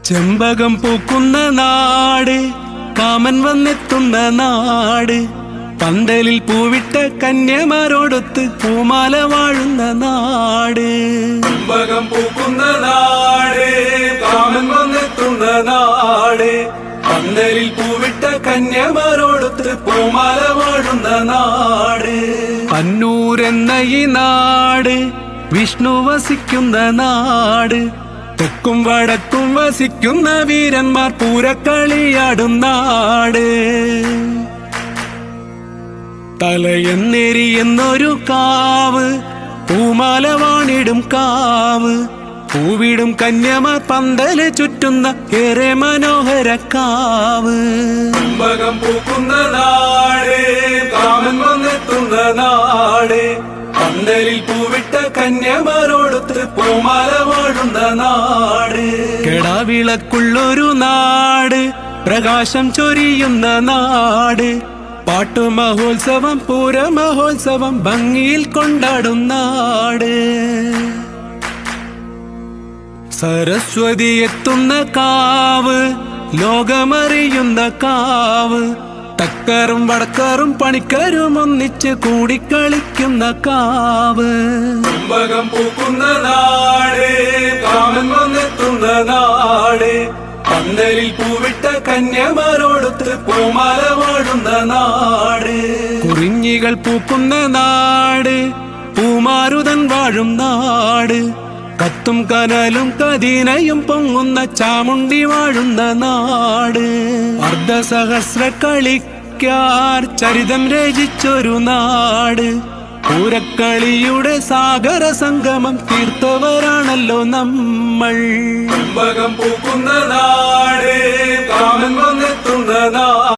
ചെമ്പകം പൂക്കുന്ന നാട്, കാമൻ വന്നെത്തുന്ന നാട്, പന്തലിൽ പൂവിട്ട കന്യമാരോടൊത്ത് പൂമാല വാഴുന്ന നാട്. ചെമ്പകം പൂക്കുന്ന നാട്, കാമൻ വന്നെത്തുന്ന നാട്, പന്തലിൽ പൂവിട്ട കന്യമാരോടൊത്ത് പൂമാല വാഴുന്ന നാട്. അന്നൂരെന്ന ഈ നാട് വിഷ്ണു വസിക്കുന്ന നാട്, തെക്കും വടക്കും വസിക്കുന്ന വീരന്മാർ പൂരക്കളിയാടും നാട്. തലയെന്നെരിയെന്നൊരു കാവ്, പൂമാല വാണിടും കാവ്, പൂവിടും കന്യമാർ പന്തല് ചുറ്റുന്ന ഏറെ മനോഹര കാവ്. ചെമ്പകം പൂക്കുന്ന നാട്, കാമൻ വന്നെത്തുന്ന നാട്, പന്തലിൽ പൂവിട്ട കന്യമാരോടൊത്ത് പൂമാല വാഴുന്ന നാട്. കെടാവിളക്കുള്ളൊരു നാട്, പ്രകാശം ചൊരിയുന്ന നാട്, പാട്ടുമഹോത്സവം പൂരമഹോത്സവം ഭംഗിയിൽ കൊണ്ടാടും നാട്. സരസ്വതി എത്തുന്ന കാവ്, ലോകമറിയുന്ന കാവ്, തക്കറും വടക്കറും പണിക്കരും ഒന്നിച്ച് കൂടിക്കളിക്കുന്ന കാവ്. ചെമ്പകം പൂക്കുന്ന നാട്, കാമൻ വന്നെത്തുന്ന നാട്, പന്തലിൽ പൂവിട്ട കന്യമാരോടൊത്ത് പൂമാല വാഴുന്ന നാട്. കുറിഞ്ഞികൾ പൂക്കുന്ന നാട്, പൂമാരുതൻ വാഴും നാട്, കത്തും കനലും കദീനയും പൊങ്ങുന്ന ചാമുണ്ടി വാഴുന്ന നാട്. അർദ്ധസഹസ്ര കളിക്കാർ ചരിതം രചിച്ചൊരു നാട്, പൂരക്കളിയുടെ സാഗര സംഗമം തീർത്തവരാണല്ലോ നമ്മൾ. ചെമ്പകം പൂക്കുന്ന നാട്, കാമൻ വന്നെത്തുന്ന നാട്.